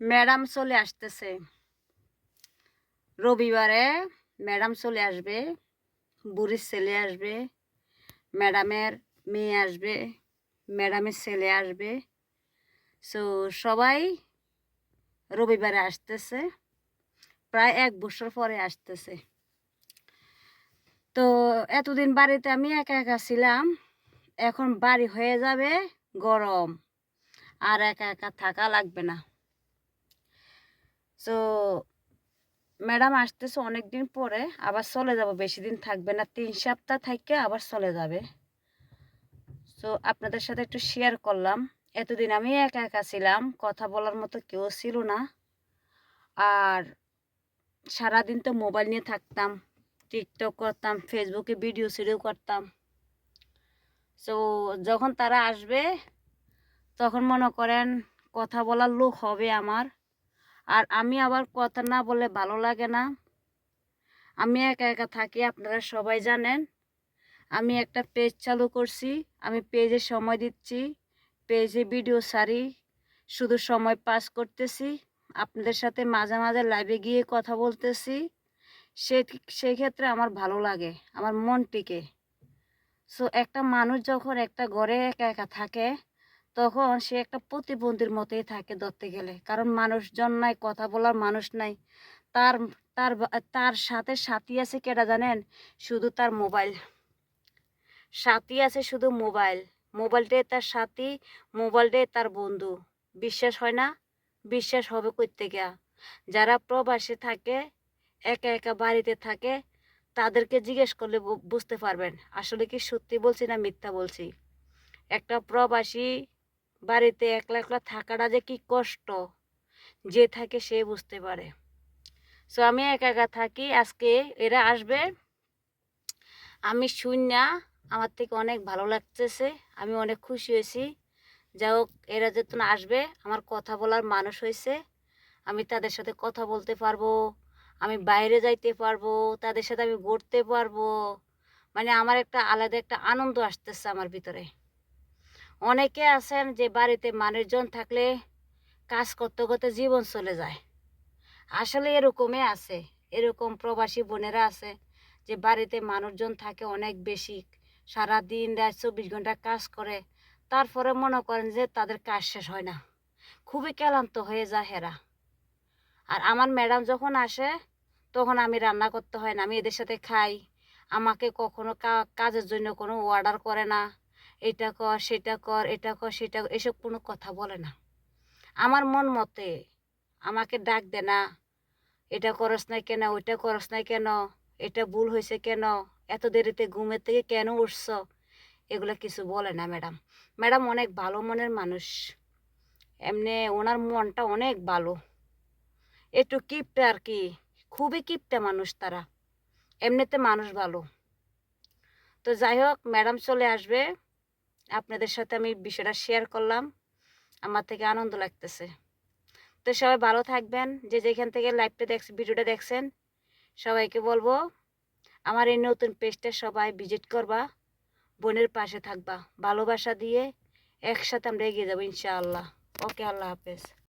Madam চলে আসতেছে রবিবারে। ম্যাডাম চলে আসবে, বুড়ির ছেলে আসবে, ম্যাডামের মেয়ে আসবে, ম্যাডামের ছেলে আসবে। সো সবাই রবিবারে আসতেছে, প্রায় 1 বছর পরে আসতেছে। তো এতদিন বাড়িতে আমি একা একা ছিলাম, এখন বাড়ি হয়ে যাবে গরম, আর একা একা থাকা লাগবে না। সো ম্যাডাম আসতেছে অনেকদিন পরে, আবার চলে যাব, বেশি দিন থাকবে না, 3 সপ্তাহ থেকে আবার চলে যাবে। সো আপনাদের সাথে একটু শেয়ার করলাম। এতদিন আমি একা একা ছিলাম, কথা বলার মতো কেউ ছিল না, আর সারাদিন তো মোবাইল নিয়ে থাকতাম, টিকটক করতাম, ফেসবুকে ভিডিও সিডিও করতাম। সো যখন তারা আসবে তখন মনে করেন কথা বলার লোক হবে আমার, আর আমি আবার কথা না বললে ভালো লাগে না। আমি একা একা থাকি, আপনারা সবাই জানেন। আমি একটা পেজ চালু করছি, আমি পেজে সময় দিচ্ছি, পেজে ভিডিও ছাড়ি, শুধু সময় পাস করতেছি, আপনাদের সাথে মাঝে মাঝে লাইভে গিয়ে কথা বলতেছি। সেই ক্ষেত্রে আমার ভালো লাগে, আমার মন টিকে। সো একটা মানুষ যখন একটা ঘরে একা একা থাকে, তখন সে একটা প্রতিবন্ধীর মতোই থাকে ধরতে গেলে, কারণ মানুষজন নাই, কথা বলার মানুষ নাই। তার তার তার সাথে সাথী আছে কেটা জানেন? শুধু তার মোবাইল। সাথী আছে শুধু মোবাইল, মোবাইলটাই তার সাথী, মোবাইলটাই তার বন্ধু। বিশ্বাস হয় না? বিশ্বাস হবে কই থেকে? যারা প্রবাসে থাকে, একা একা বাড়িতে থাকে, তাদেরকে জিজ্ঞেস করলে বুঝতে পারবেন আসলে কি সত্যি বলছি না মিথ্যা বলছি। একটা প্রবাসী বাড়িতে একলা একলা থাকাটা যে কি কষ্ট, যে থাকে সে বুঝতে পারে। সো আমি একা একা থাকি, আজকে এরা আসবে, আমি শুননা আমার থেকে অনেক ভালো লাগতেছে, আমি অনেক খুশি হয়েছি। যাই হোক, এরা যখন আসবে আমার কথা বলার মানুষ হয়েছে, আমি তাদের সাথে কথা বলতে পারবো, আমি বাইরে যাইতে পারবো, তাদের সাথে আমি ঘুরতে পারবো। মানে আমার একটা আলাদা একটা আনন্দ আসতেছে আমার ভিতরে। অনেকে আছেন যে বাড়িতে মানুষজন থাকলে কাজ করতে করতে জীবন চলে যায়, আসলে এরকমই আছে। এরকম প্রবাসী বোনেরা আছে যে বাড়িতে মানুষজন থাকে অনেক বেশি, সারাদিন রাত 24 ঘন্টা কাজ করে, তারপরে মনে করেন যে তাদের কাজ শেষ হয় না, খুবই ক্লান্ত হয়ে যায় হেরা। আর আমার ম্যাডাম যখন আসে তখন আমি রান্না করতে হয় না, আমি এদের সাথে খাই। আমাকে কখনো কাজের জন্য কোনো অর্ডার করে না, এটা কর সেটা কর, এটা কর সেটা, এসব কোনো কথা বলে না। আমার মন মতে আমাকে ডাক দে না, এটা করস নাই কেন, ওইটা করস নাই কেন, এটা ভুল হয়েছে কেন, এত দেরিতে ঘুমের থেকে কেন উঠছ, এগুলো কিছু বলে না ম্যাডাম। ম্যাডাম অনেক ভালো মনের মানুষ, এমনি ওনার মনটা অনেক ভালো, একটু কিপটে আর কি, খুবই কিপটে মানুষ তারা, এমনিতে মানুষ ভালো। তো যাই হোক, ম্যাডাম চলে আসবে, আপনাদের সাথে আমি বিষয়টা শেয়ার করলাম, আমার থেকে আনন্দ লাগতেছে। তো সবাই ভালো থাকবেন, যে যেখান থেকে লাইভটা দেখছেন, ভিডিওটা দেখছেন, সবাইকে বলবো আমার এই নতুন পেজটা সবাই ভিজিট করবা, বোনের পাশে থাকবা, ভালোবাসা দিয়ে একসাথে আমরা এগিয়ে যাবো ইনশাআল্লাহ। ওকে, আল্লাহ হাফেজ।